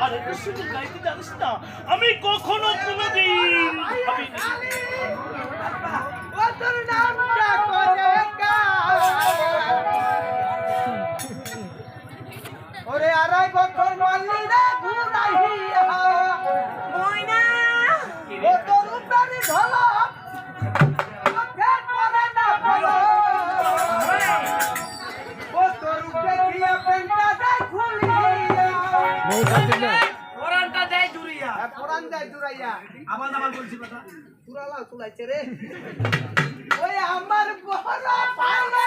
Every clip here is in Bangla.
আর একটু শুধু গাইতে জানিস না, আমি কখনো কোনোদিন ভাবিনি। তোর নামটা করে ওরে আড়াই বছর মানলি না ঘুরাইয়া ময়না ও তোর উপরে ধলো ওকে করে না বলো ও তোর উপরে দিয়া পেন্টা যায় খুলিয়া ওরানটা দেয় জুরিয়া, পুরান যায় জুরাইয়া আমার নাম বলছি কথা তুরালা তুলাইছে রে ওই আমার বড় পাইলে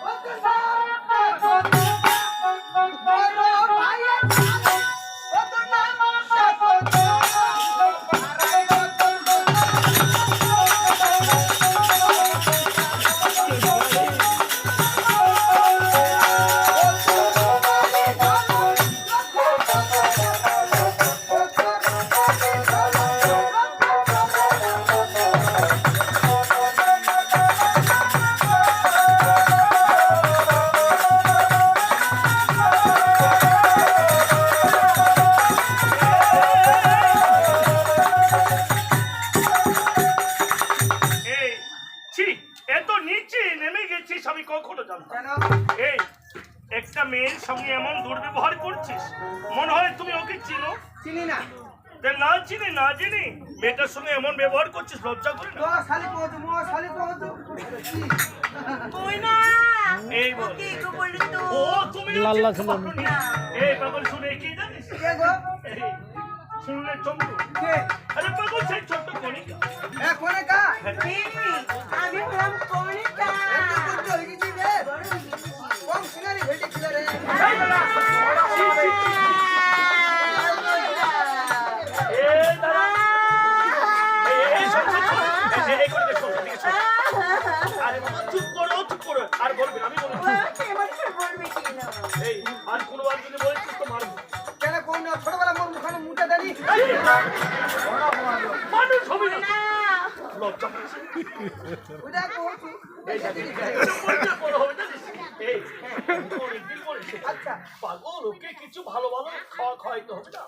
ও তোর নামটা করে বড় ভাইয়া ও তোর নামটা করে আড়াই বছর আমি কখনো জানতাম কেন এই একটা মেয়ের সঙ্গে এমন দুর্ব্যবহার করছিস, মনে হয় তুমি ওকে চিনো? চিনি না না চিনি না চিনি মেয়েটার সঙ্গে এমন ব্যবহার করছিস, লজ্জা করে না? শালি পৌঁছ শালি পৌঁছ ময়না এই বল কি গো বলি তো ও তুমি লাল্লা শুনুন এই পাগল শুনে কি জানিস? কে গো এই শুনলে চমকে কে আরে পাগল সেই ছোট্ট কণিকা এ কোনেকা আমি হলাম কণিকা এত বুদ্ধি হয়ে গেছি রে কম সিনারি হয়ে গেছিল রে এই দাঁড়া এই শোন এই করে শোন ঠিক আছে আরে চুপ করো আর বলবি আমি বলবো এই আর কোনবার যদি বলিস তো মারবো কেন কোন ছোটবেলা মোর মুখানে মুটা দানি মানুষ হবে না লজ্জা পাচ্ছে ওটা কোছি বলতে বড় হবে জানিস এই অনেকদিন পরে আচ্ছা পাগল ওকে কিছু ভালো ভালো খাওয়া খাওয়াইতে হবে না?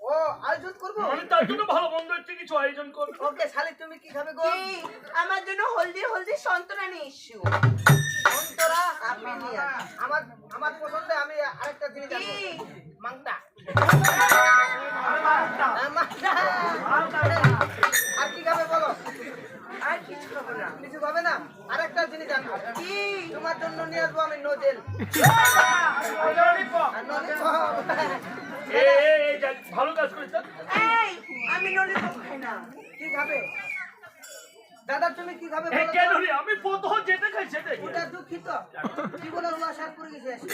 ও আয়োজন করব মানে তার জন্য ভালো মন্দ একটু কিছু আয়োজন কর। ওকে শালি তুমি কি খাবে গো আমার জন্য হলদি হলদি সন্তরা নিয়ে এসো অন্তরা আপনি নিয়ে আমার আমার পছন্দে আমি আরেকটা জিনিস জানি মাংটা আর কি খাবে বলো আর কিছু খাবো না কিছু খাবে না আরেকটা জিনিস জানবো কি তোমার জন্য নিয়ে আসবো আমি নোজেল এই ভালো কাজ করিস এই আমি ললিপপ খাই না কি খাবে দাদা তুমি কি খাবে বলো কেন রে আমি প্রথম যেটা খাই সেটাই ওটা দুঃখিত জীবনের উল্লাস করে গেছে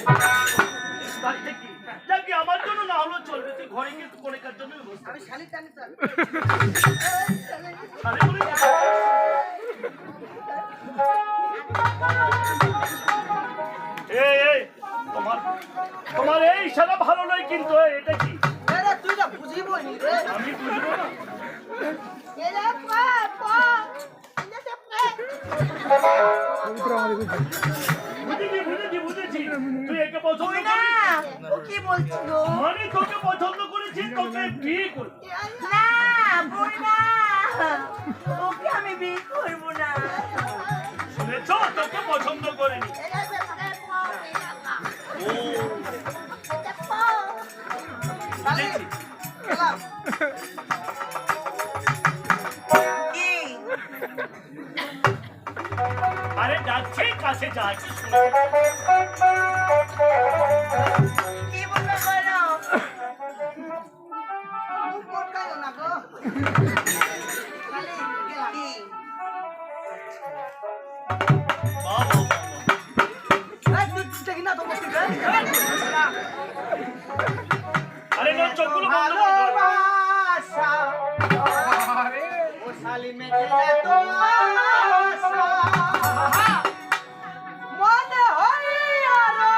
বাড়িতে কি যাকে আমার জন্য না হলো চলবে, তুই ঘরে গিয়ে কোনে কার জন্য আমি শালি টানি তো এই তোমার এই সারা ভালো নয় কিন্তু এটা কি আরে তুই না বুঝিবো নি রে আমি বুঝবো না এলা পা পা ইনাতে বুঝেছি তুই একে পছন্দ না করিস ও কি বলছিল মানে তোকে পছন্দ করেছি, তোকে বিয়ে করবি না বই না ওকে আমি বিয়ে করব না শুনেছ তোকে পছন্দ করেনি বুঝেছি গেলাম কি আরে যাচ্ছে কাছে যাচ্ছে কি বলবে বলো কোনটা না গো শালি গেলাম কি এই তুই দেখি না তো বসে আরে না চোখগুলো বন্ধ করে দাও। ভালোবাসা ও শালি মেটে তো আশা মনে হয় আরো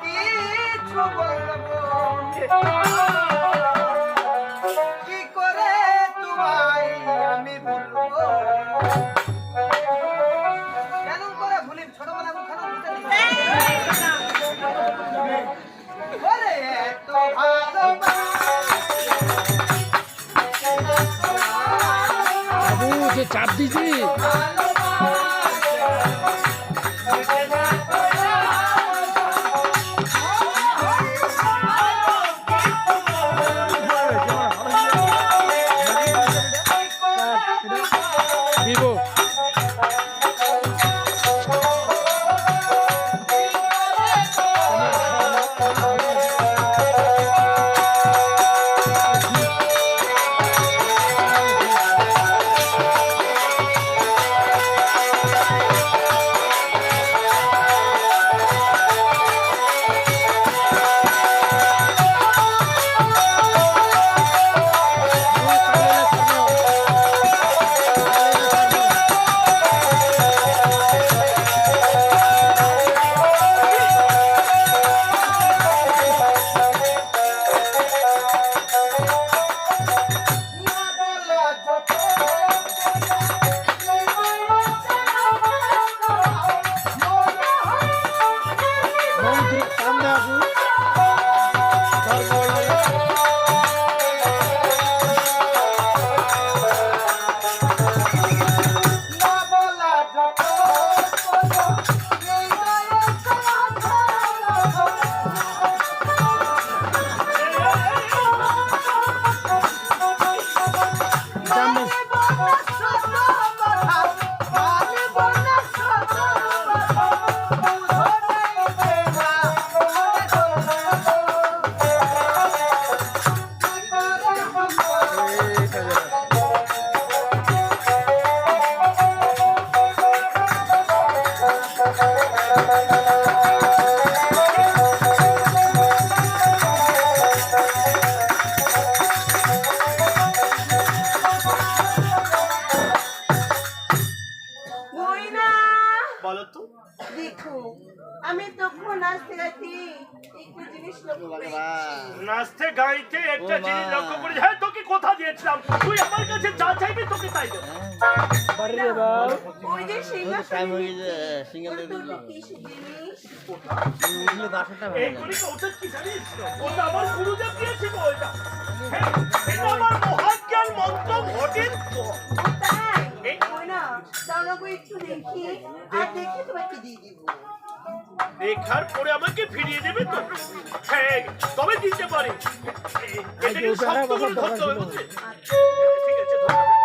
কিছু বলবো কি করে তোমায় আমি বলবো কেন করে ভুলি ছোটবেলা মুখানো ভুলতে ওরে এত ভালো চাপ দিছি দিব বলো তো দেখো আমি তখন নাচতে গাইতে একটু জিনিস লক্ষ্য করেছি। নাচতে গাইতে একটা জিনিস লক্ষ্য করি হ্যাঁ তোকে কথা দিয়েছিলাম তুই আমার কাছে যা চাইবি তোকে তাই দেব ওই যে সিংহাসন কি জিনিস এইগুলি তো ওটা কি জানিস ওটা আমার গুরুদেব দিয়েছিল ওইটা হ্যাঁ, এটা আমার মহাজ্ঞান মন্ত্র ঘটের তাই ওই না দাও না গো একটু দেখি আর দেখি তোমাকে দিয়ে দিব। দেখার পরে আমাকে ফিরিয়ে দেবে তো হ্যাঁ তবে দিতে পারি এটা কিন্তু শক্ত করে ধরতে হবে বুঝলি ঠিক আছে ধরো